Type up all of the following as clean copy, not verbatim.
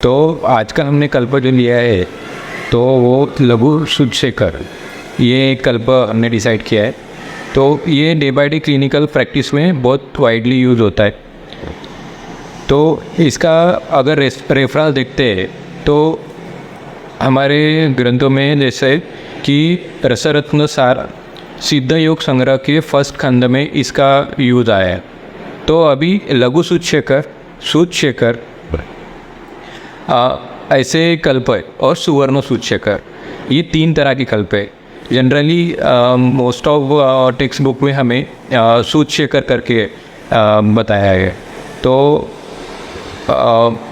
तो आज का हमने कल्प जो लिया है तो वो लघु शुद्धशेखर, ये कल्प हमने डिसाइड किया है। तो ये day by day clinical practice में बहुत वाइडली यूज़ होता है। तो इसका अगर रेफरेंस देखते हैं तो हमारे ग्रंथों में जैसे कि रसरत्न सार सिद्ध योग संग्रह के फर्स्ट खंड में इसका यूज़ आया है। तो अभी लघु शुद्धशेखर ऐसे कल्प है और सुवर्ण शुद्धशेखर, ये 3 तरह की कल्प है। Generally most of text book में हमें शुद्धशेखर करके बताया है। तो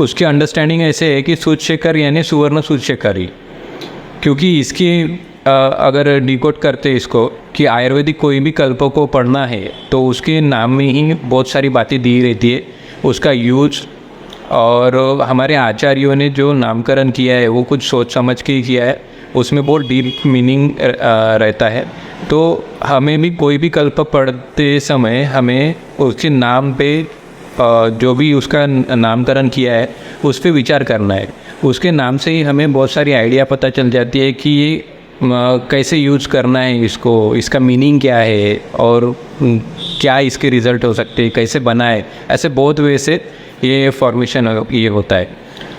उसकी अंडरस्टैंडिंग ऐसे है कि शुद्धशेखर यानी सुवर्ण शुद्धशेखर ही, क्योंकि इसकी अगर डिकोड करते इसको कि आयुर्वेदिक कोई भी कल्प को पढ़ना है तो उसके नाम में ही बहुत सारी बातें दी रहती है, उसका यूज, और हमारे आचार्यों ने जो नामकरण किया है वो कुछ सोच समझ के ही किया है, उसमें बहुत डीप मीनिंग रहता है। तो हमें भी कोई भी कल्प पढ़ते समय हमें उसके नाम पे जो भी उसका नामकरण किया है उस पर विचार करना है। उसके नाम से ही हमें बहुत सारी आइडिया पता चल जाती है कि ये कैसे यूज़ करना है इसको, इसका मीनिंग क्या है और क्या इसके रिज़ल्ट हो सकते हैं, कैसे बना है। ऐसे बहुत वे से ये फॉर्मेशन ये होता है।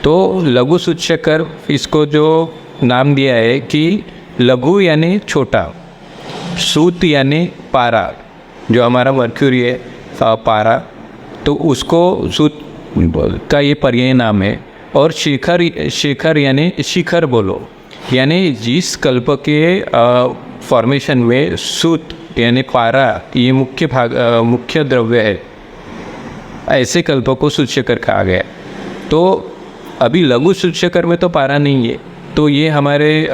तो लघु शुद्धशेखर, इसको जो नाम दिया है कि लघु यानी छोटा, सूत यानी पारा, जो हमारा मर्क्यूरी है पारा, तो उसको सूत का ये पर्याय नाम है। और शेखर यानी शिखर बोलो, यानी जिस कल्प के फॉर्मेशन में सूत यानी पारा ये मुख्य द्रव्य है, ऐसे कल्प को शुद्धशेखर कहा गया। तो अभी लघु शुद्धशेखर में तो पारा नहीं है, तो ये हमारे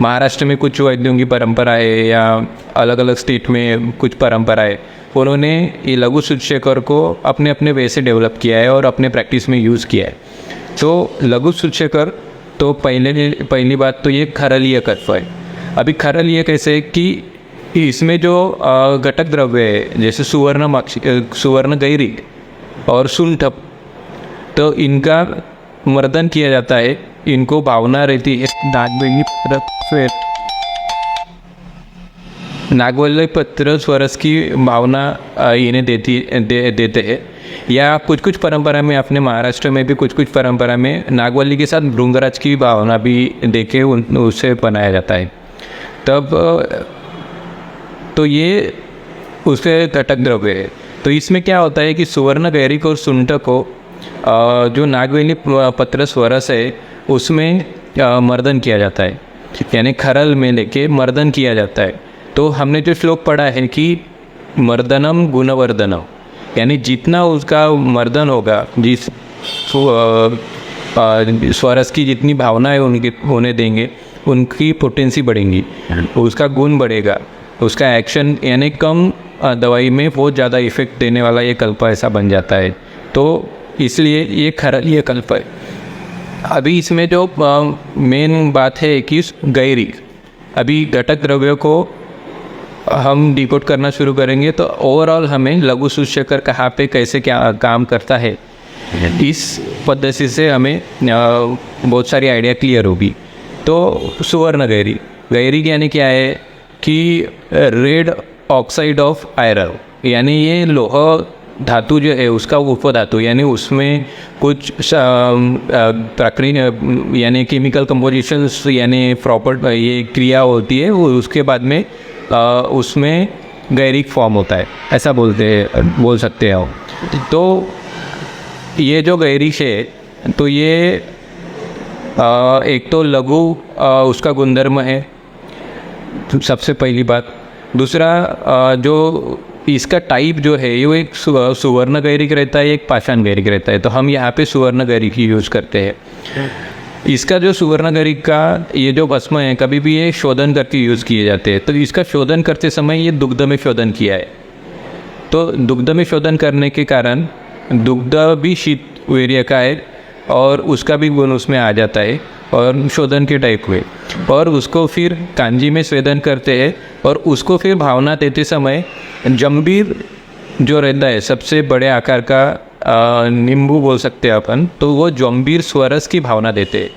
महाराष्ट्र में कुछ वैद्यों की परंपरा है या अलग अलग स्टेट में कुछ परंपरा है, उन्होंने ये लघु शुद्धशेखर को अपने अपने वे से डेवलप किया है और अपने प्रैक्टिस में यूज़ किया है। तो लघु शुद्धशेखर, तो पहली बात तो ये खरलीय कल्प है। अभी खरलीय कैसे है कि इसमें जो घटक द्रव्य है जैसे सुवर्ण गैरी और सुंठ, तो इनका मर्दन किया जाता है, इनको भावना रहती है। नागवल्ली पत्र स्वरस की भावना इन्हें देते हैं। या कुछ परंपरा में, अपने महाराष्ट्र में भी कुछ परंपरा में नागवल्ली के साथ भृंगराज की भावना भी देके उसे बनाया जाता है। तब तो ये उसके घटक द्रव्य है। तो इसमें क्या होता है कि सुवर्ण गैरिक और सुंठ को जो नागवल्ली पत्र स्वरस है उसमें मर्दन किया जाता है, यानी खरल में लेके मर्दन किया जाता है। तो हमने जो श्लोक पढ़ा है कि मर्दनम गुणवर्धनम, यानी जितना उसका मर्दन होगा, जिस स्वरस की जितनी भावनाएं उनके होने देंगे उनकी पोटेंसी बढ़ेंगी, उसका गुण बढ़ेगा, उसका एक्शन यानी कम दवाई में बहुत ज़्यादा इफेक्ट देने वाला ये कल्प ऐसा बन जाता है। तो इसलिए ये खरलीय कल्प है। अभी इसमें जो मेन बात है कि गैरिक, अभी घटक द्रव्यों को हम डिकोड करना शुरू करेंगे तो ओवरऑल हमें लघु शुद्धशेखर कहाँ पे कैसे क्या काम करता है, इस पद्धति से हमें बहुत सारी आइडिया क्लियर होगी। तो सुवर्ण गैरिक यानी क्या है कि रेड ऑक्साइड ऑफ आयरन, यानी ये लोह धातु जो है उसका उपधातु, यानी उसमें कुछ प्राकृतिक यानी केमिकल कंपोजिशंस यानी प्रॉपर ये क्रिया होती है, वो उसके बाद में उसमें गैरिक फॉर्म होता है, ऐसा बोल सकते हैं। तो ये जो गैरिक है तो ये एक तो लघु उसका गुणधर्म है, सबसे पहली बात। दूसरा जो इसका टाइप जो है ये एक सुवर्ण गैरिक रहता है, एक पाषाण गैरिक रहता है। तो हम यहाँ पे सुवर्ण गैरिक ही यूज़ करते हैं। इसका जो सुवर्ण गैरिक का ये जो भस्म है कभी भी ये शोधन करके यूज़ किए जाते हैं। तो इसका शोधन करते समय ये दुग्ध में शोधन किया है। तो दुग्ध में शोधन करने के कारण दुग्ध भी शीत वीर्य का है और उसका भी गुण उसमें आ जाता है और शोधन के टाइप में, और उसको फिर कांजी में स्वेदन करते हैं और उसको फिर भावना देते समय जंबीर जो रहता है सबसे बड़े आकार का नींबू बोल सकते हैं अपन, तो वो जम्बीर स्वरस की भावना देते हैं।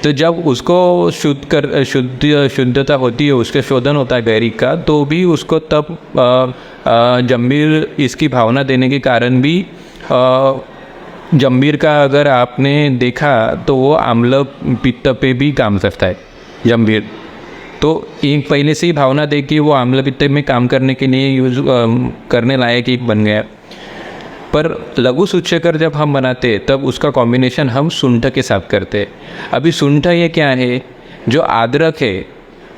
तो जब उसको शुद्धता होती है, उसका शोधन होता है गैरिक का, तो भी उसको तब जम्बीर इसकी भावना देने के कारण भी जम्बीर का अगर आपने देखा तो वो आम्ल पित्त पे भी काम करता है जम्बीर। तो एक पहले से ही भावना दे कि वो आम्ल पित्त में काम करने के लिए यूज करने लायक एक बन गया। पर लघु सूचकर जब हम बनाते तब उसका कॉम्बिनेशन हम शुंठ के साथ करते। अभी शुंठ ये क्या है, जो अदरक है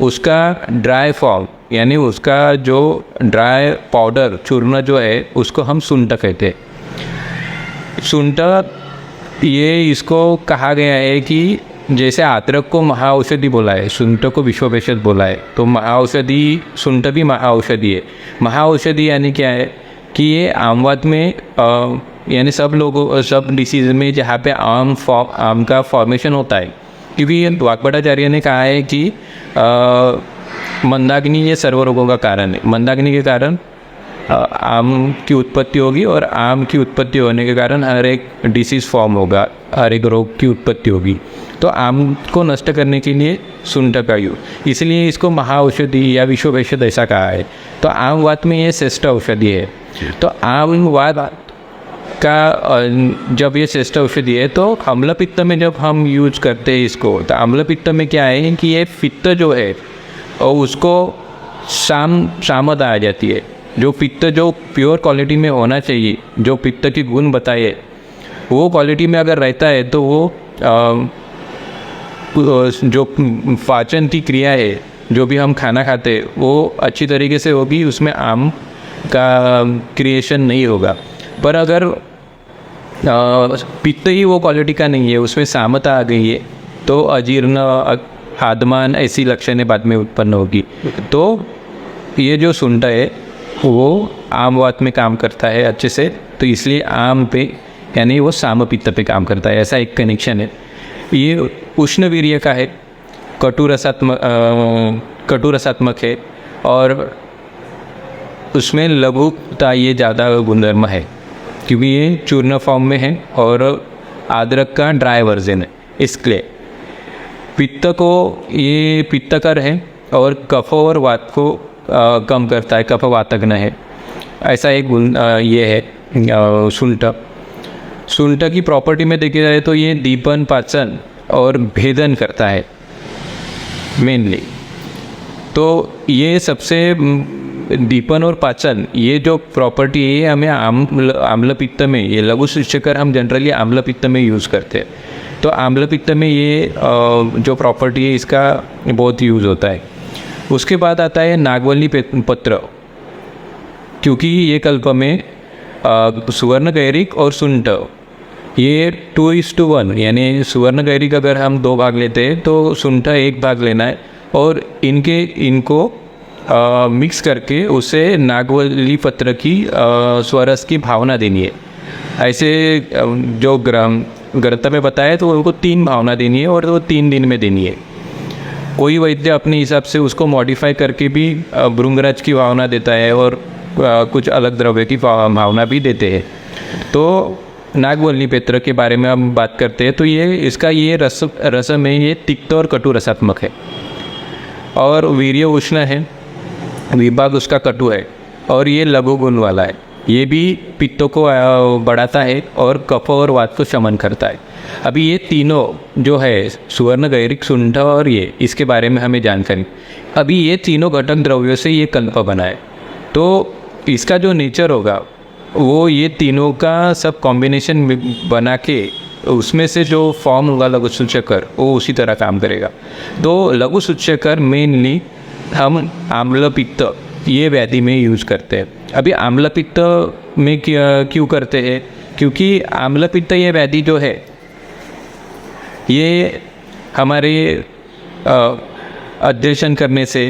उसका ड्राई फॉर्म, यानी उसका जो ड्राई पाउडर चूर्ण जो है उसको हम शुंठ कहते। शुंठ ये इसको कहा गया है कि जैसे अदरक को महाऔषधि बोला है, शुंठ को विश्वभेषज बोला है, तो महाऔषधि शुंठ भी महाऔषधि है। महाऔषधि यानी क्या है कि ये आमवाद में यानी सब डिसीज़ में जहाँ पे आम का फॉर्मेशन होता है, क्योंकि वाग्भटाचार्य ने कहा है कि मंदाग्नि ये सर्व रोगों का कारण है। मंदाग्नि के कारण आम की उत्पत्ति होगी और आम की उत्पत्ति होने के कारण हर एक डिसीज़ फॉर्म होगा, हर एक रोग की उत्पत्ति होगी। तो आम को नष्ट करने के लिए शुंठ का यूज, इसलिए इसको महाऔषधि या विश्वभेषज ऐसा कहा है। तो आमवात में ये श्रेष्ठ औषधि है। तो आमवात का जब ये श्रेष्ठ औषधि है, तो अम्ल पित्त में जब हम यूज करते हैं इसको, तो अम्ल पित्त में क्या है कि ये पित्त जो है और उसको शामत आ जाती है। जो पित्त जो प्योर क्वालिटी में होना चाहिए, जो पित्त की गुण बताए वो क्वालिटी में अगर रहता है, तो वो जो पाचन की क्रिया है, जो भी हम खाना खाते हैं वो अच्छी तरीके से होगी, उसमें आम का क्रिएशन नहीं होगा। पर अगर पित्त ही वो क्वालिटी का नहीं है, उसमें सामता आ गई है, तो अजीर्ण, आदमान ऐसी लक्षणें बाद में उत्पन्न होगी। तो ये जो शुंठ है वो आमवात में काम करता है अच्छे से, तो इसलिए आम पे यानी वो साम पित्त पे काम करता है, ऐसा एक कनेक्शन है। ये उष्ण वीर्य का है, कटु रसात्मक है, और उसमें लघुता ये ज़्यादा गुणधर्म है, क्योंकि ये चूर्ण फॉर्म में है और अदरक का ड्राई वर्जन है। इसलिए पित्त को ये पित्तकर है और कफ और वात को कम करता है, कफ वातग्न है, ऐसा एक गुण ये है शुंठ। शुंठ की प्रॉपर्टी में देखी जाए तो ये दीपन, पाचन और भेदन करता है मेनली। तो ये सबसे दीपन और पाचन, ये जो प्रॉपर्टी है हमें आम्ल पित्त में, ये लघु सूचकर हम जनरली आम्ल पित्त में यूज़ करते हैं। तो आम्ल पित्त में ये जो प्रॉपर्टी है इसका बहुत यूज़ होता है। उसके बाद आता है नागवल्ली पत्र, क्योंकि ये कल्प में सुवर्ण गैरिक और शुंठ ये 2:1, यानी सुवर्ण गैरिक अगर हम 2 भाग लेते हैं तो शुंठ 1 भाग लेना है, और इनको मिक्स करके उसे नागवल्ली पत्र की स्वरस की भावना देनी है। ऐसे जो ग्रंथ में बताया तो उनको 3 भावना देनी है और वो 3 दिन में देनी है। कोई वैद्य अपने हिसाब से उसको मॉडिफाई करके भी भृंगराज की भावना देता है और कुछ अलग द्रव्य की भावना भी देते हैं। तो नागवल्ली पत्र के बारे में हम बात करते हैं, तो ये इसका ये रस में ये तिक्त और कटु रसात्मक है, और वीर्य उष्ण है, विभाग उसका कटु है, और ये लघु गुण वाला है। ये भी पित्तों को बढ़ाता है और कफ और वात को शमन करता है। अभी ये तीनों जो है सुवर्ण गैरिक, शुंठ और ये, इसके बारे में हमें जानकारी। अभी ये तीनों घटक द्रव्यों से ये कल्प बना है, तो इसका जो नेचर होगा वो ये तीनों का सब कॉम्बिनेशन बना के उसमें से जो फॉर्म होगा लघु सूचकर, वो उसी तरह काम करेगा। तो लघु सूचकर मेनली हम आम्ल पित्त ये व्याधि में यूज़ करते हैं। अभी आम्ल पित्त में क्यों करते हैं, क्योंकि आम्ल पित्त ये व्याधि जो है ये हमारे अध्ययन करने से,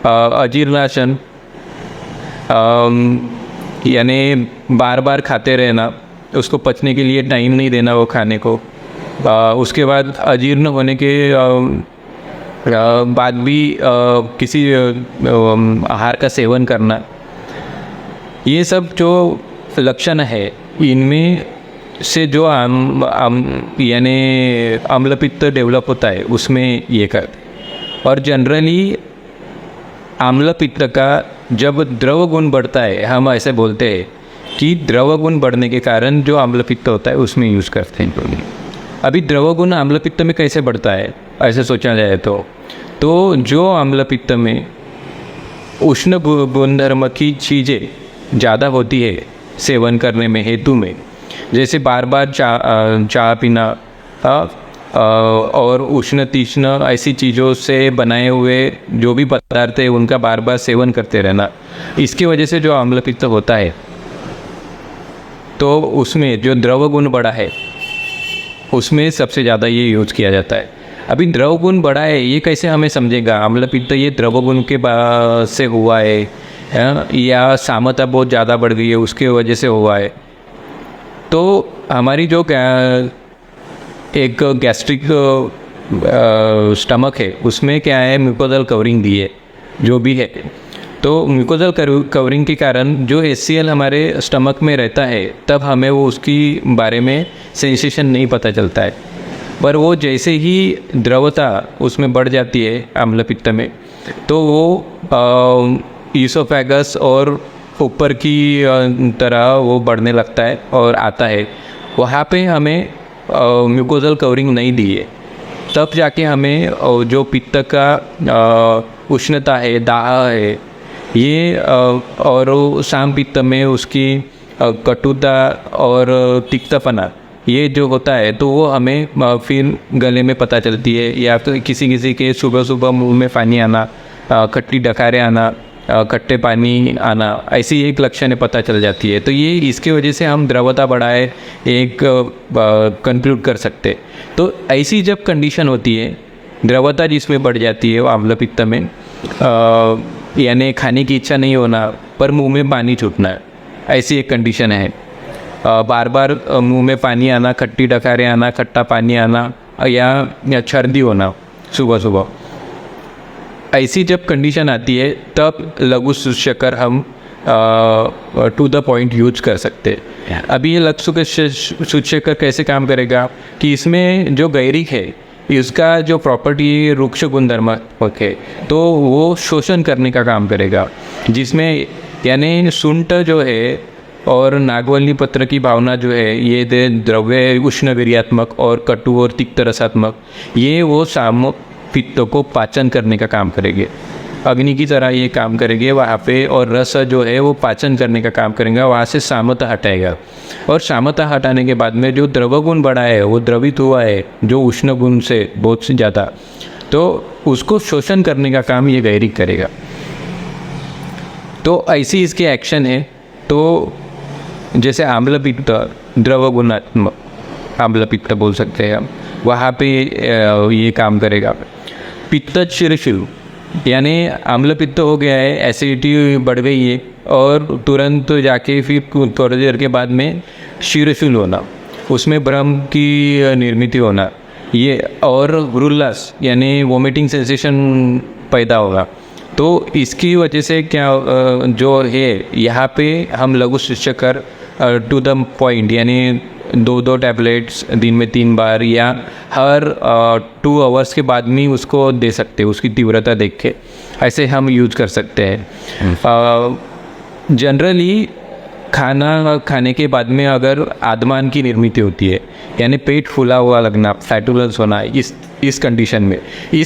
अजीर्णाशन यानी बार बार खाते रहना, उसको पचने के लिए टाइम नहीं देना वो खाने को, उसके बाद अजीर्ण होने के बाद भी किसी आहार का सेवन करना, ये सब जो लक्षण है इनमें से जो यानी अम्ल पित्त डेवलप होता है उसमें ये करते हैं। और जनरली अम्ल पित्त का जब द्रव गुण बढ़ता है, हम ऐसे बोलते हैं कि द्रव गुण बढ़ने के कारण जो अम्ल पित्त होता है उसमें यूज़ करते हैं। अभी द्रव गुण अम्ल पित्त में कैसे बढ़ता है ऐसे सोचा जाए तो जो अम्ल पित्त में उष्ण गुणधर्म की चीज़ें ज़्यादा होती है सेवन करने में हेतु में, जैसे बार बार चाय पीना और उष्ण तीक्ष्ण ऐसी चीज़ों से बनाए हुए जो भी पदार्थ है उनका बार बार सेवन करते रहना, इसकी वजह से जो अम्ल पित्त होता है तो उसमें जो द्रव गुण बढ़ा है उसमें सबसे ज़्यादा ये यूज़ किया जाता है। अभी द्रव गुण बढ़ा है ये कैसे हमें समझेगा, अम्ल पित्त ये द्रव गुण के से हुआ है या सामता बहुत ज़्यादा बढ़ गई है उसके वजह से हुआ है। तो हमारी जो एक गैस्ट्रिक स्टमक है उसमें क्या है, म्यूकोजल कवरिंग दी है जो भी है। तो म्यूकोजल कवरिंग के कारण जो HCl हमारे स्टमक में रहता है तब हमें वो उसकी बारे में सेंसेशन नहीं पता चलता है, पर वो जैसे ही द्रवता उसमें बढ़ जाती है अम्ल पित्त में तो वो ईसोफेगस और ऊपर की तरह वो बढ़ने लगता है और आता है। वहाँ पे हमें म्यूकोजल कवरिंग नहीं दी है, तब जाके हमें जो पित्त का उष्णता है, दाह है ये और शाम पित्त में उसकी कटुता और तिक्तपना ये जो होता है तो वो हमें फिर गले में पता चलती है, या तो किसी के सुबह सुबह मुंह में पानी आना, खट्टी डकारें आना, खट्टे पानी आना, ऐसी एक लक्षण पता चल जाती है। तो ये इसके वजह से हम द्रवता बढ़ाए एक कंक्लूड कर सकते। तो ऐसी जब कंडीशन होती है द्रवता जिसमें बढ़ जाती है वो अम्ल पित्त में, यानी खाने की इच्छा नहीं होना पर मुंह में पानी छूटना है, ऐसी एक कंडीशन है। बार बार मुंह में पानी आना, खट्टी डकारें आना, खट्टा पानी आना या छर्दी होना सुबह सुबह, ऐसी जब कंडीशन आती है तब लघु सूचकर हम टू द पॉइंट यूज कर सकते हैं। अभी ये लघु सूचकर कैसे काम करेगा कि इसमें जो गैरिक है इसका जो प्रॉपर्टी रुक्ष गुणधर्म है तो वो शोषण करने का काम करेगा, जिसमें यानी सुंठ जो है और नागवल्ली पत्र की भावना जो है ये द्रव्य उष्ण वीर्यात्मक और कटु और तिक्त रसात्मक, ये वो साम पित्त को पाचन करने का काम करेंगे, अग्नि की तरह ये काम करेंगे वहाँ पे। और रस जो है वो पाचन करने का काम करेंगे, वहाँ से सामता हटाएगा। और सामता हटाने के बाद में जो द्रव गुण बढ़ा है वो द्रवित हुआ है जो उष्ण गुण से बहुत से ज़्यादा, तो उसको शोषण करने का काम ये गैरिक करेगा। तो ऐसी इसके एक्शन है। तो जैसे आम्ल पित्त द्रव गुणात्मक आम्ल पित्त बोल सकते हैं हम, वहाँ पे ये काम करेगा। पित्त शिरशिल यानी अम्ल पित्त हो गया है, एसिडिटी बढ़ गई है और तुरंत जाके फिर थोड़ी देर के बाद में शिरशिल होना, उसमें भ्रम की निर्मित होना, ये और उल्लास यानी वोमिटिंग सेंसेशन पैदा होगा। तो इसकी वजह से क्या जो है यहाँ पे हम लघु सूचकर टू द पॉइंट यानी 2 टैबलेट्स दिन में 3 बार या हर 2 आवर्स के बाद में उसको दे सकते हैं, उसकी तीव्रता देख के ऐसे हम यूज कर सकते हैं। जनरली खाना खाने के बाद में अगर आदमान की निर्मित होती है यानी पेट फूला हुआ लगना, फ्लैटुलेंस होना, इस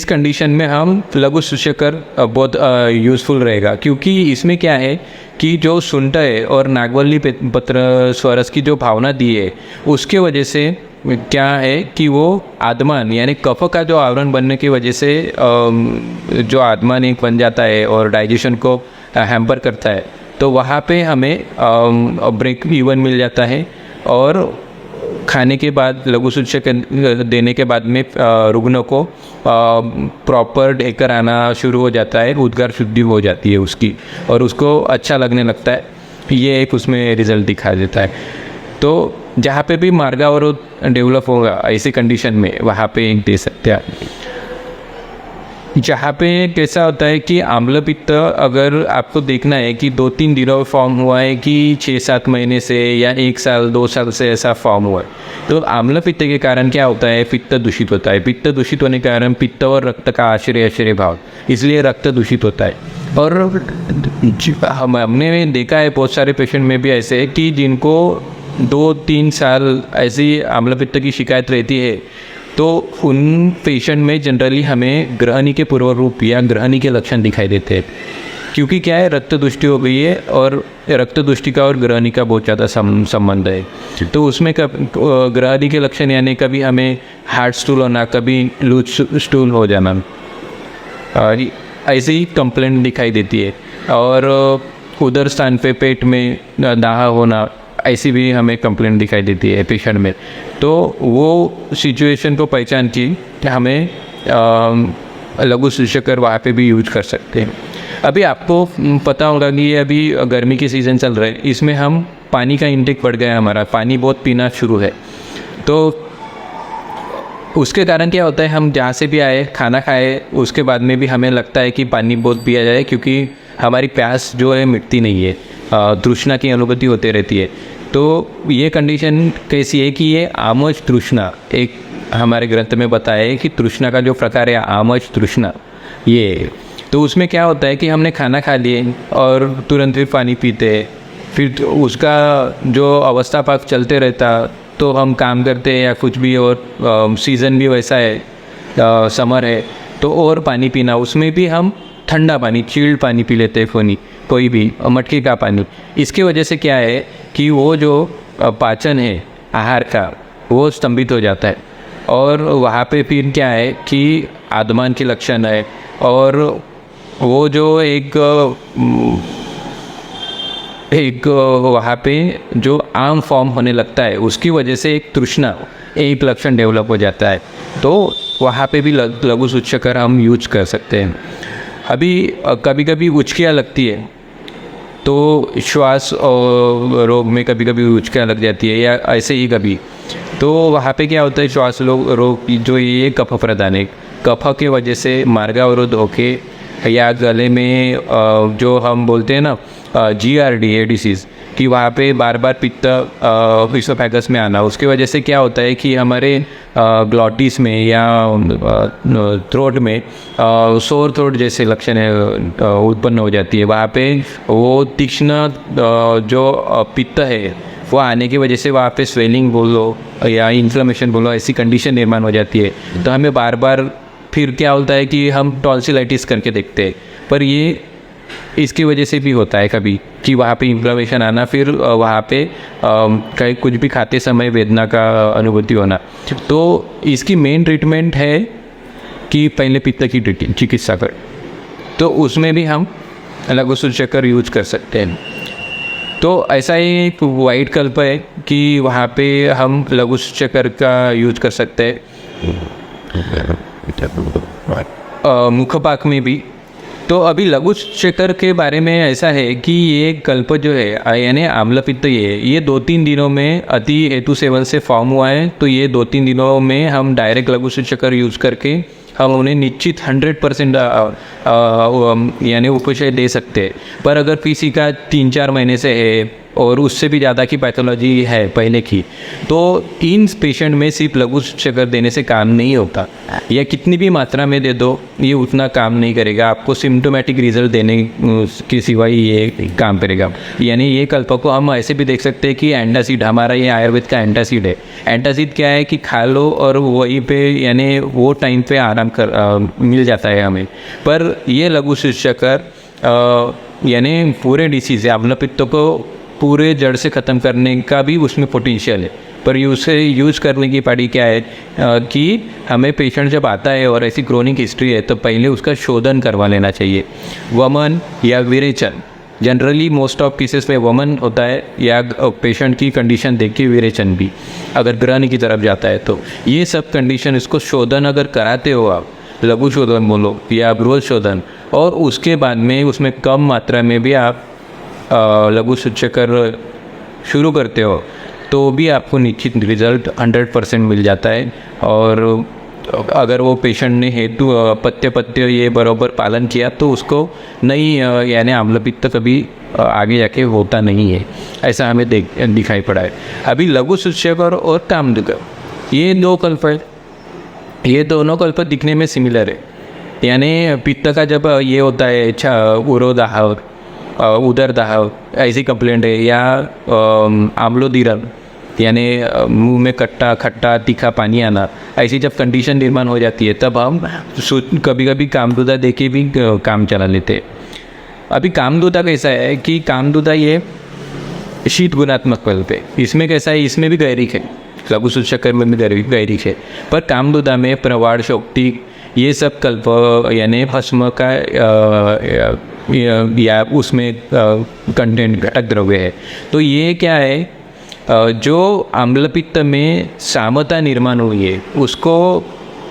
कंडीशन में हम लघु सूचकर बहुत यूज़फुल रहेगा, क्योंकि इसमें क्या है कि जो सुंठ है और नागवल्ली पत्र स्वरस की जो भावना दी है उसके वजह से क्या है कि वो आदमान यानी कफ का जो आवरण बनने की वजह से जो आदमान एक बन जाता है और डाइजेशन को हैम्पर करता है, तो वहाँ पे हमें ब्रेक इवन मिल जाता है। और खाने के बाद लघु सूचक देने के बाद में रुग्ण को प्रॉपर ढेकर आना शुरू हो जाता है, उद्गार शुद्धि हो जाती है उसकी और उसको अच्छा लगने लगता है, ये एक उसमें रिजल्ट दिखा देता है। तो जहाँ पे भी मार्गावरोध डेवलप होगा ऐसी कंडीशन में वहाँ पे एक दे सकते हैं। जहाँ पे कैसा होता है कि आम्ल पित्त अगर आपको देखना है कि 2-3 दिनों में फॉर्म हुआ है कि 6-7 महीने से या 1 साल 2 साल से ऐसा फॉर्म हुआ है, तो आम्ल पित्त के कारण क्या होता है, पित्त दूषित होता है। पित्त दूषित होने के कारण पित्त और रक्त का आश्रय भाव, इसलिए रक्त दूषित होता है। और हमने देखा है बहुत सारे पेशेंट में भी ऐसे कि जिनको 2-3 साल ऐसी आम्ल पित्त की शिकायत रहती है, तो उन पेशेंट में जनरली हमें ग्रहणी के पूर्व रूप या ग्रहणी के लक्षण दिखाई देते हैं। क्योंकि क्या है, रक्त दुष्टि हो गई है और रक्त दुष्टि का और ग्रहणी का बहुत ज़्यादा संबंध है। तो उसमें ग्रहणी के लक्षण यानी कभी हमें हार्ड स्टूल होना, कभी लूज स्टूल हो जाना, ऐसे ही कंप्लेंट दिखाई देती है। और उदर स्थान पे पेट में दाह होना, ऐसी भी हमें कंप्लेंट दिखाई देती है पेशेंट में। तो वो सिचुएशन को पहचान के हमें लघु सूचकर वहाँ पे भी यूज कर सकते हैं। अभी आपको पता होगा कि ये अभी गर्मी की सीज़न चल रहा है, इसमें हम पानी का इंटेक बढ़ गया है, हमारा पानी बहुत पीना शुरू है। तो उसके कारण क्या होता है, हम जहाँ से भी आए खाना खाए उसके बाद में भी हमें लगता है कि पानी बहुत पिया जाए, क्योंकि हमारी प्यास जो है मिटती नहीं है, तृष्णा की अनुभूति होती रहती है। तो ये कंडीशन कैसी है कि ये आमज तृष्णा, एक हमारे ग्रंथ में बताया है कि तृष्णा का जो प्रकार है आमज तृष्णा, ये तो उसमें क्या होता है कि हमने खाना खा लिए और तुरंत फिर पानी पीते, फिर उसका जो अवस्था पाक चलते रहता, तो हम काम करते हैं या कुछ भी, और सीज़न भी वैसा है, समर है, तो और पानी पीना, उसमें भी हम ठंडा पानी, चिल्ड पानी पी लेते हैं, कोई भी मटके का पानी। इसकी वजह से क्या है कि वो जो पाचन है आहार का, वो स्तंभित हो जाता है। और वहाँ पे फिर क्या है कि आदमान के लक्षण है, और वो जो एक वहाँ पे जो आम फॉर्म होने लगता है, उसकी वजह से एक तृष्णा, एक लक्षण डेवलप हो जाता है। तो वहाँ पे भी लघु सूचकर हम यूज कर सकते हैं। अभी कभी कभी उचकियाँ लगती है, तो श्वास रोग में कभी कभी उचकियाँ लग जाती है, या ऐसे ही कभी, तो वहाँ पे क्या होता है, श्वास रोग जो ये कफ प्रदान है, कफ के वजह से मार्गावरोध होके, या गले में जो हम बोलते हैं ना GRD है डिसीज़, कि वहाँ पे बार बार पित्त इसोफेगस में आना, उसकी वजह से क्या होता है कि हमारे ग्लॉटिस में या थ्रोट में सोर थ्रोट जैसे लक्षण है उत्पन्न हो जाती है। वहाँ पे वो तीक्ष्ण जो पित्त है वो आने की वजह से वहाँ पे स्वेलिंग बोलो या इन्फ्लेमेशन बोलो, ऐसी कंडीशन निर्माण हो जाती है। तो हमें बार बार फिर क्या होता है कि हम टॉन्सिलाइटिस करके देखते हैं, पर ये इसकी वजह से भी होता है कभी कि वहाँ पे इन्फ्लेमेशन आना, फिर वहाँ पे कहीं कुछ भी खाते समय वेदना का अनुभूति होना। तो इसकी मेन ट्रीटमेंट है कि पहले पित्त की चिकित्सा कर, तो उसमें भी हम लघु सूचकर यूज कर सकते हैं। तो ऐसा ही एक वाइट कल्प है कि वहाँ पे हम लघु सूचकर का यूज कर सकते हैं, मुखपाक में भी। तो अभी लघु सूचकर के बारे में ऐसा है कि ये कल्प जो है यानी आम्ल पित्त, ये 2-3 दिनों में अति हेतु सेवन से फॉर्म हुआ है। तो ये 2-3 दिनों में हम डायरेक्ट लघु सूचकर यूज़ करके हम उन्हें निश्चित 100% यानी उपशय दे सकते हैं। पर अगर किसी का 3-4 महीने से है और उससे भी ज़्यादा की पैथोलॉजी है पहले की, तो इन पेशेंट में सिर्फ लघु सूचकर देने से काम नहीं होता, या कितनी भी मात्रा में दे दो ये उतना काम नहीं करेगा, आपको सिम्टोमेटिक रिजल्ट देने के सिवाय ये काम करेगा। यानी ये कल्प को हम ऐसे भी देख सकते हैं कि एंटासिड, हमारा ये आयुर्वेद का एंटासिड है। एंटासिड क्या है कि खा लो और वहीं पे यानी वो टाइम पे आराम मिल जाता है हमें। पर ये लघु सूचकर यानी पूरे डिसीज़ आम्ल पित्त को पूरे जड़ से ख़त्म करने का भी उसमें पोटेंशियल है। पर उसे यूज़ करने की पड़ी क्या है कि हमें पेशेंट जब आता है और ऐसी क्रोनिक हिस्ट्री है, तो पहले उसका शोधन करवा लेना चाहिए। वमन या विरेचन, जनरली मोस्ट ऑफ केसेस में वमन होता है, या पेशेंट की कंडीशन देख के विरेचन भी, अगर ग्रहणी की तरफ जाता है तो ये सब कंडीशन, इसको शोधन अगर कराते हो आप, लघु शोधन बोलो या बृहद शोधन, और उसके बाद में उसमें कम मात्रा में भी आप लघु सूचकर शुरू करते हो, तो भी आपको निश्चित रिजल्ट 100% मिल जाता है। और अगर वो पेशेंट ने हेतु पथ्य पथ्य ये बराबर पालन किया तो उसको नहीं यानी आम्लपित्त कभी आगे जाके होता नहीं है, ऐसा हमें दिखाई पड़ा है। अभी लघु सूचकर और कामदुक, ये दो कल्प है, ये दोनों कल्प दिखने में सिमिलर है। यानी पित्त का जब ये होता है उरोदाह, उदरदाह, ऐसी कंप्लेंट है, या आम्लोदीरन यानी मुंह में खट्टा तीखा पानी आना, ऐसी जब कंडीशन निर्माण हो जाती है तब हम कभी कभी कामदुदा दे के भी काम चला लेते हैं। अभी कामदुदा कैसा है कि कामदुदा ये शीत गुणात्मक कल्प है। इसमें कैसा है, इसमें भी गैरिक है, लघु सूचकर में भी गैरिक है, पर कामदुदा में प्रवाड़ शोक्ति ये सब कल्प यानी भस्म का या उसमें कंटेंट घटक द्रव्य है। तो ये क्या है, जो आम्लपित्त में सामता निर्माण हुई है उसको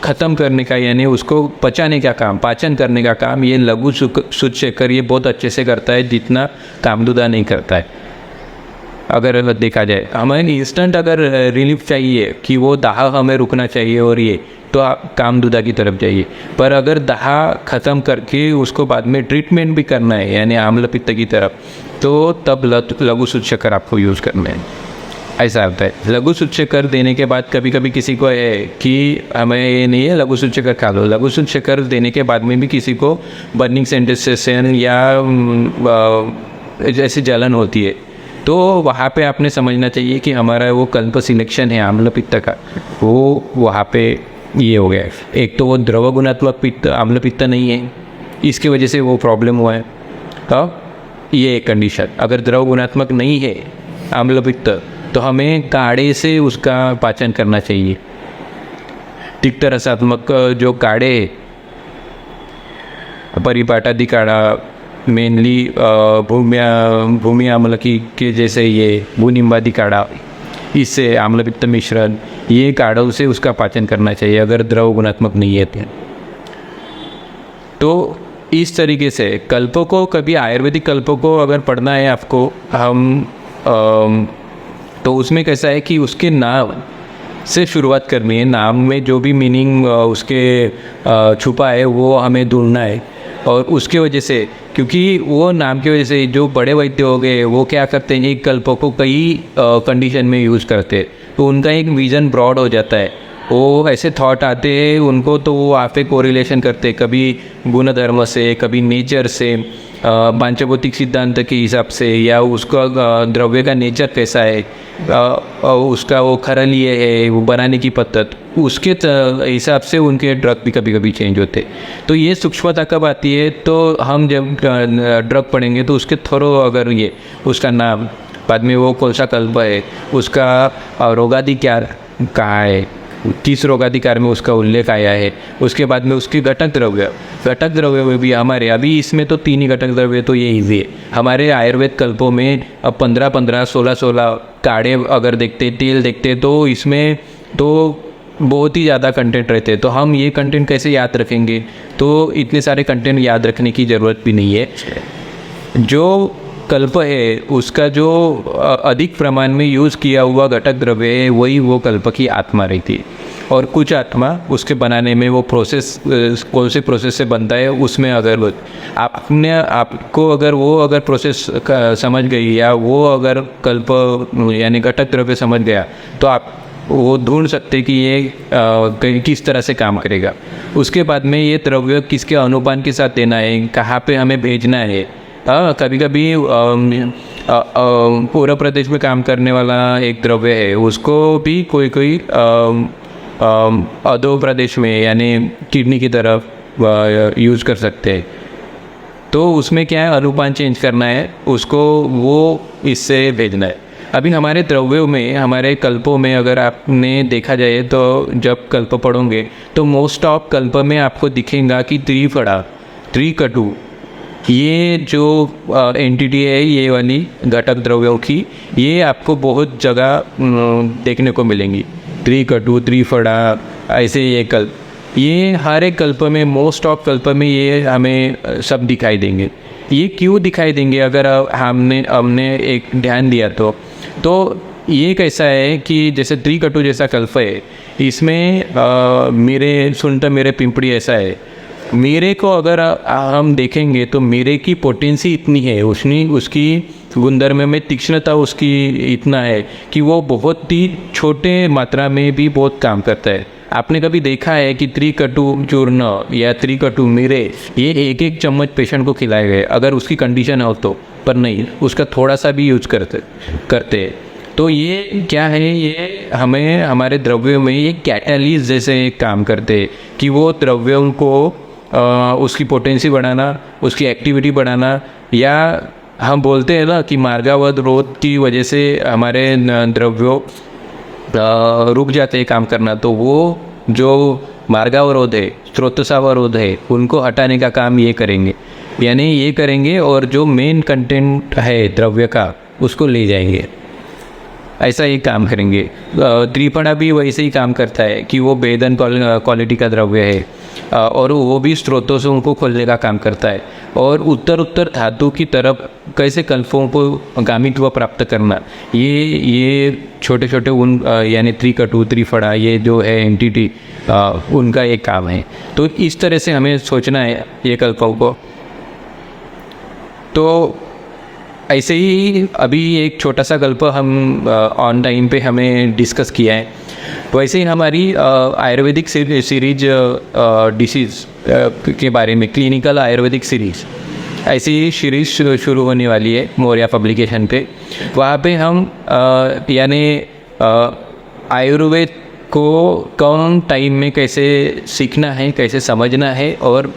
ख़त्म करने का यानी उसको पचाने का काम, पाचन करने का काम ये लघु सूचकर ये बहुत अच्छे से करता है, जितना कामदुदा नहीं करता है। अगर देखा जाए हमें इंस्टेंट अगर रिलीफ चाहिए कि वो दाह हमें रुकना चाहिए और ये तो आप कामदुदा की तरफ जाइए, पर अगर दाह ख़त्म करके उसको बाद में ट्रीटमेंट भी करना है यानी आम्लपित्त की तरफ, तो तब लघु सूचकर आपको यूज़ करना है, ऐसा होता है। लघु सूचकर देने के बाद कभी कभी किसी को है कि हमें ये नहीं है लघु सूचकर खा लो, लघु सूचकर देने के बाद में भी किसी को बर्निंग सेंसेशन या जैसे जलन होती है, तो वहाँ पे आपने समझना चाहिए कि हमारा वो कल्प सिलेक्शन है आम्लपित्त का, वो वहाँ पे ये हो गया है। एक तो वो द्रव गुणात्मक पित्त आम्लपित्त नहीं है, इसकी वजह से वो प्रॉब्लम हुआ है। तो ये एक कंडीशन, अगर द्रव गुणात्मक नहीं है आम्लपित्त तो हमें काढ़े से उसका पाचन करना चाहिए। तिक्त रसात्मक जो काढ़े परिपाटादि काढ़ा, मेनली भूमि आम्ल की के जैसे ये भूनिम्बादि काढ़ा, इससे आम्लपित्त मिश्रण, ये काढ़ों से उसका पाचन करना चाहिए अगर द्रव गुणात्मक नहीं है तो। इस तरीके से कल्पों को, कभी आयुर्वेदिक कल्पों को अगर पढ़ना है आपको हम तो उसमें कैसा है कि उसके नाम से शुरुआत करनी है, नाम में जो भी मीनिंग उसके छुपा है वो हमें ढूंढना है। और उसके वजह से, क्योंकि वो नाम की वजह से जो बड़े वैद्य हो गए वो क्या करते हैं, एक कल्पों को कई कंडीशन में यूज़ करते हैं, तो उनका एक विज़न ब्रॉड हो जाता है। वो ऐसे थॉट आते हैं उनको, तो वो आप पे कोरिलेशन करते हैं, कभी गुणधर्म से, कभी नेचर से, पांचभौतिक सिद्धांत के हिसाब से, या उसका द्रव्य का नेचर कैसा है, उसका वो खरलीय है, वो बनाने की पद्धत, उसके हिसाब से उनके ड्रग भी कभी कभी चेंज होते। तो ये सूक्ष्मता कब आती है, तो हम जब ड्रग पढ़ेंगे तो उसके थोड़ा अगर ये उसका नाम, बाद में वो कौन सा कल्प है, उसका रोगादि क्या कहाँ है, किस रोगाधिकार में उसका उल्लेख आया है, उसके बाद में उसके घटक द्रव्य में भी हमारे अभी इसमें तो 3 ही घटक द्रव्य, तो ये इजी है। हमारे आयुर्वेद कल्पों में अब 15-15, 16-16 काढ़े अगर देखते, तेल देखते, तो इसमें तो बहुत ही ज़्यादा कंटेंट रहते हैं। तो हम ये कंटेंट कैसे याद रखेंगे, तो इतने सारे कंटेंट याद रखने की ज़रूरत भी नहीं है। जो कल्प है उसका जो अधिक प्रमाण में यूज़ किया हुआ घटक द्रव्य है वही वो कल्प की आत्मा रहती है, और कुछ आत्मा उसके बनाने में वो प्रोसेस कौन से प्रोसेस से बनता है उसमें अगर आपको अगर प्रोसेस समझ गई, या वो अगर कल्प यानी घटक द्रव्य समझ गया, तो आप वो ढूंढ सकते कि ये किस तरह से काम करेगा। उसके बाद में ये द्रव्य किसके अनुपान के साथ देना है, कहाँ पे हमें भेजना है। कभी कभी पूर्व प्रदेश में काम करने वाला एक द्रव्य है, उसको भी कोई अधो प्रदेश में यानी किडनी की तरफ यूज़ कर सकते हैं। तो उसमें क्या है, अनुपान चेंज करना है उसको, वो इससे भेजना है। अभी हमारे द्रव्यों में, हमारे कल्पों में अगर आपने देखा जाए तो जब कल्प पढ़ोगे तो मोस्ट ऑफ कल्प में आपको दिखेगा कि त्रिफड़ा, त्रिकटु, ये जो एंटिटी है ये वाली घटक द्रव्यों की, ये आपको बहुत जगह देखने को मिलेंगी। त्रिकटु, त्रिफड़ा, ऐसे ये कल्प, ये हर एक कल्प में, मोस्ट ऑफ कल्प में ये हमें सब दिखाई देंगे। ये क्यों दिखाई देंगे, अगर हमने एक ध्यान दिया तो ये कैसा है कि जैसे त्रिकटु जैसा कल्प है, इसमें मेरे सुनता मेरे पिंपड़ी ऐसा है। मेरे को अगर हम देखेंगे तो मेरे की पोटेंसी इतनी है, उसकी गुणधर्म में तीक्ष्णता उसकी इतना है कि वो बहुत ही छोटे मात्रा में भी बहुत काम करता है। आपने कभी देखा है कि त्रिकटु चूर्ण या त्रिकटु मिरे ये एक एक चम्मच पेशेंट को खिलाए गए अगर उसकी कंडीशन हो तो, पर नहीं, उसका थोड़ा सा भी यूज करते। तो ये क्या है, ये हमें हमारे द्रव्यों में ये कैटालिस्ट जैसे एक काम करते कि वो द्रव्यों को उसकी पोटेंसी बढ़ाना, उसकी एक्टिविटी बढ़ाना, या हम बोलते हैं ना कि मार्गावरोध की वजह से हमारे द्रव्यों रुक जाते हैं काम करना, तो वो जो मार्गावरोध है, स्रोतसावरोध है, उनको हटाने का काम ये करेंगे, यानी ये करेंगे और जो मेन कंटेंट है द्रव्य का उसको ले जाएंगे, ऐसा ही काम करेंगे। त्रिफणा भी वैसे ही काम करता है कि वो बेदन क्वालिटी का द्रव्य है और वो भी स्रोतों से उनको खोलने का काम करता है। और उत्तर धातु की तरफ कैसे कल्पों को गामित्व प्राप्त करना, ये छोटे छोटे उन यानी त्रिकटु त्रिफणा ये जो है एंटिटी उनका एक काम है। तो इस तरह से हमें सोचना है ये कल्पों को। तो ऐसे ही अभी एक छोटा सा कल्प हम ऑन टाइम पे हमें डिस्कस किया है, वैसे ही हमारी आयुर्वेदिक सीरीज डिसीज़ के बारे में, क्लिनिकल आयुर्वेदिक सीरीज़, ऐसी ही सीरीज शुरू होने वाली है मौर्या पब्लिकेशन पे। वहाँ पे हम यानी आयुर्वेद को कम टाइम में कैसे सीखना है, कैसे समझना है और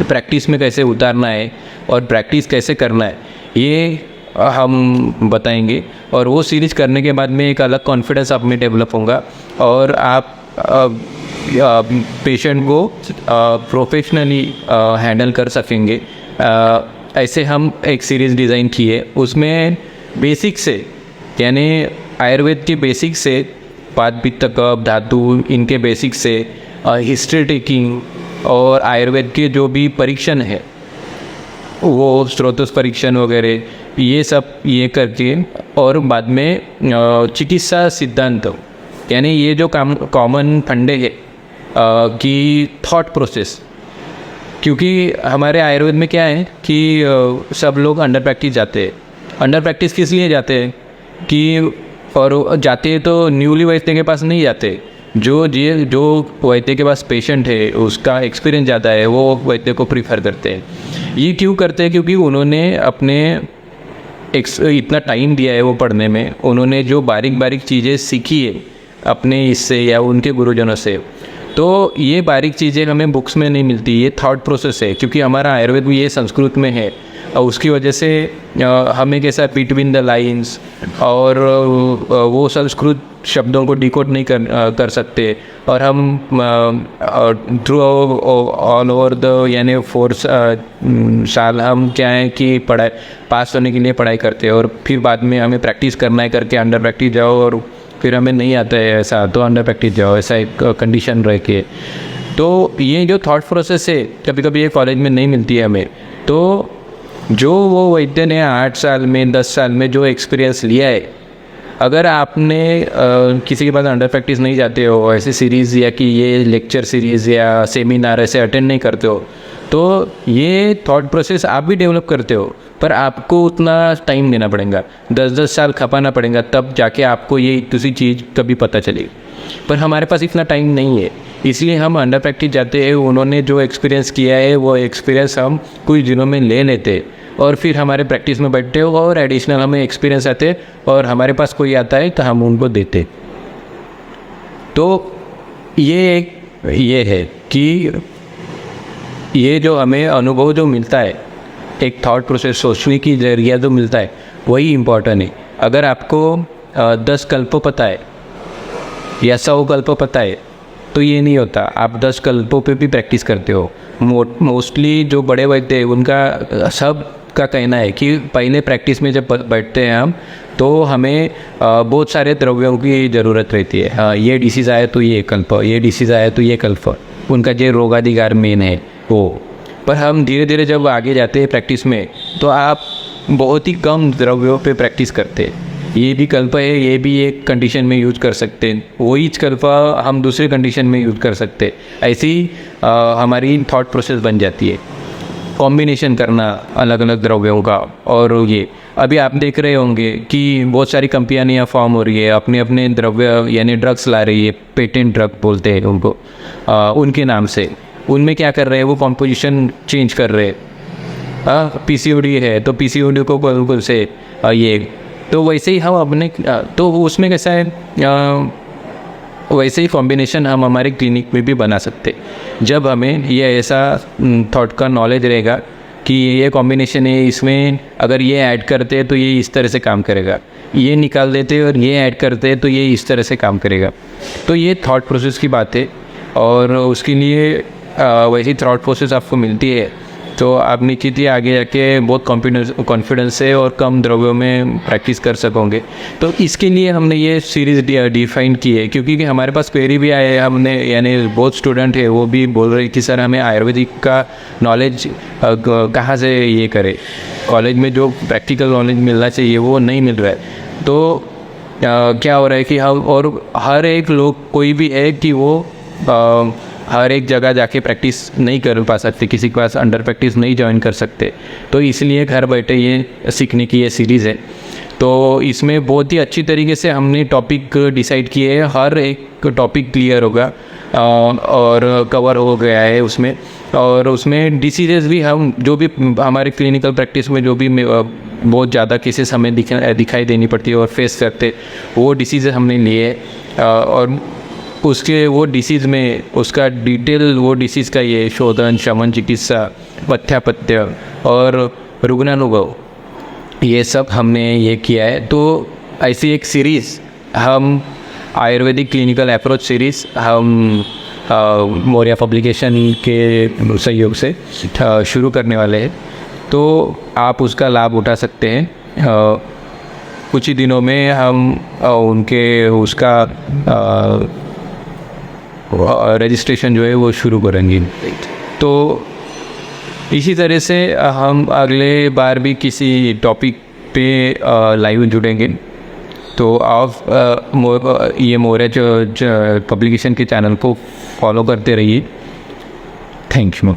प्रैक्टिस में कैसे उतारना है और प्रैक्टिस कैसे करना है, ये हम बताएंगे। और वो सीरीज़ करने के बाद में एक अलग कॉन्फिडेंस आप में डेवलप होगा और आप पेशेंट को प्रोफेशनली हैंडल कर सकेंगे। ऐसे हम एक सीरीज़ डिज़ाइन किए, उसमें बेसिक से यानी आयुर्वेद के बेसिक से पाद पित्त कफ धातु इनके बेसिक से हिस्ट्री टेकिंग और आयुर्वेद के जो भी परीक्षण है वो स्रोतोस परीक्षण वगैरह ये सब ये करके, और बाद में चिकित्सा सिद्धांत यानी ये जो कॉमन फंडे है कि थॉट प्रोसेस, क्योंकि हमारे आयुर्वेद में क्या है कि सब लोग अंडर प्रैक्टिस जाते हैं। अंडर प्रैक्टिस किस लिए जाते हैं कि, और जाते हैं तो न्यूली वैद्य के पास नहीं जाते, जो वैद्य के पास पेशेंट है उसका एक्सपीरियंस ज़्यादा है वो वैद्य को प्रीफर करते हैं। ये क्यों करते हैं, क्योंकि उन्होंने अपने इतना टाइम दिया है वो पढ़ने में, उन्होंने जो बारीक बारीक चीज़ें सीखी है अपने इससे या उनके गुरुजनों से, तो ये बारीक चीज़ें हमें बुक्स में नहीं मिलती, ये थॉट प्रोसेस है। क्योंकि हमारा आयुर्वेद भी ये संस्कृत में है और उसकी वजह से हमें कैसा बिटवीन द लाइंस और वो संस्कृत शब्दों को डिकोड नहीं कर सकते, और हम थ्रू ऑल ओवर द यानी 4 साल हम क्या है कि पढ़ाई पास होने के लिए पढ़ाई करते हैं और फिर बाद में हमें प्रैक्टिस करना है करके अंडर प्रैक्टिस जाओ, और फिर हमें नहीं आता है ऐसा तो अंडर प्रैक्टिस जाओ, ऐसा एक कंडीशन रह के। तो ये जो थॉट प्रोसेस है कभी कभी ये कॉलेज में नहीं मिलती है हमें। तो जो वो वैद्य ने 8 साल में 10 साल में जो एक्सपीरियंस लिया है, अगर आपने किसी के पास अंडर प्रैक्टिस नहीं जाते हो, ऐसे सीरीज़ या कि ये लेक्चर सीरीज़ या सेमिनार ऐसे अटेंड नहीं करते हो, तो ये थॉट प्रोसेस आप भी डेवलप करते हो, पर आपको उतना टाइम देना पड़ेगा, 10-10 साल खपाना पड़ेगा, तब जाके आपको ये दूसरी चीज़ कभी पता चलेगी। पर हमारे पास इतना टाइम नहीं है, इसलिए हम अंडर प्रैक्टिस जाते हैं। उन्होंने जो एक्सपीरियंस किया है वो एक्सपीरियंस हम कुछ दिनों में ले लेते और फिर हमारे प्रैक्टिस में बैठते हो और एडिशनल हमें एक्सपीरियंस आते और हमारे पास कोई आता है तो हम उनको देते। तो ये है कि ये जो हमें अनुभव जो मिलता है, एक थॉट प्रोसेस सोचने की जरिया जो मिलता है, वही इम्पोर्टेंट है। अगर आपको 10 कल्प पता है या 100 कल्प पता है तो ये नहीं होता, आप 10 कल्पों पे भी प्रैक्टिस करते हो। मोस्टली जो बड़े वैद्य हैं उनका सब का कहना है कि पहले प्रैक्टिस में जब बैठते हैं हम तो हमें बहुत सारे द्रव्यों की ज़रूरत रहती है। हाँ, ये डिसीज़ आया तो ये कल्प, ये डिसीज़ आया तो ये कल्प, उनका जो रोगाधिकार मेन है वो। पर हम धीरे धीरे जब आगे जाते हैं प्रैक्टिस में तो आप बहुत ही कम द्रव्यों पे प्रैक्टिस करते हैं। ये भी कल्प है, ये भी एक कंडीशन में यूज़ कर सकते हैं, वही कल्प हम दूसरे कंडीशन में यूज़ कर सकते हैं। ऐसी हमारी थॉट प्रोसेस बन जाती है, कॉम्बिनेशन करना अलग अलग द्रव्यों का। और ये अभी आप देख रहे होंगे कि बहुत सारी कंपनियाँ फॉर्म हो रही है, अपने अपने द्रव्य यानी ड्रग्स ला रही है, पेटेंट ड्रग बोलते हैं उनको, उनके नाम से। उनमें क्या कर रहे हैं, वो कॉम्पोजिशन चेंज कर रहे हैं। पीसीओडी है तो पीसीओडी को बिल्कुल से ये, तो वैसे ही हम अपने तो उसमें कैसा है, वैसे ही कॉम्बिनेशन हम हमारे क्लिनिक में भी बना सकते, जब हमें ये ऐसा थॉट का नॉलेज रहेगा कि ये कॉम्बिनेशन है, इसमें अगर ये ऐड करते हैं तो ये इस तरह से काम करेगा, ये निकाल देते हैं और ये ऐड करते हैं तो ये इस तरह से काम करेगा। तो ये थॉट प्रोसेस की बात है, और उसके लिए वैसी थॉट प्रोसेस आपको मिलती है तो आप निश्चित ही आगे जाके बहुत कॉन्फिडेंस से और कम द्रव्यों में प्रैक्टिस कर सकोगे। तो इसके लिए हमने ये सीरीज़ डिफाइन की है, क्योंकि हमारे पास क्वेरी भी आए, हमने यानी बहुत स्टूडेंट है वो भी बोल रहे कि सर हमें आयुर्वेदिक का नॉलेज कहाँ से ये करें, कॉलेज में जो प्रैक्टिकल नॉलेज मिलना चाहिए वो नहीं मिल रहा है। तो क्या हो रहा है कि हम, और हर एक लोग कोई भी है कि वो हर एक जगह जाके प्रैक्टिस नहीं कर पा सकते, किसी के पास अंडर प्रैक्टिस नहीं ज्वाइन कर सकते, तो इसलिए घर बैठे ये सीखने की ये सीरीज़ है। तो इसमें बहुत ही अच्छी तरीके से हमने टॉपिक डिसाइड किए हैं, हर एक टॉपिक क्लियर होगा और कवर हो गया है उसमें। और उसमें डिसीजेज़ भी हम जो भी हमारे क्लिनिकल प्रैक्टिस में जो भी बहुत ज़्यादा केसेस हमें दिखाई देनी पड़ती है और फेस करते, वो डिसीज़ हमने लिए और उसके वो डिसीज़ में उसका डिटेल, वो डिसीज़ का ये शोधन, शमन, चिकित्सा, पथ्यापथ्य और रुग्णानुभव, ये सब हमने ये किया है। तो ऐसी एक सीरीज़ हम आयुर्वेदिक क्लिनिकल अप्रोच सीरीज़ हम मौर्या पब्लिकेशन के सहयोग से शुरू करने वाले हैं, तो आप उसका लाभ उठा सकते हैं। कुछ ही दिनों में हम उनके उसका रजिस्ट्रेशन जो है वो शुरू करेंगे। तो इसी तरह से हम अगले बार भी किसी टॉपिक पे लाइव जुड़ेंगे। तो आप ये मौर्या पब्लिकेशन के चैनल को फॉलो करते रहिए। Thank you.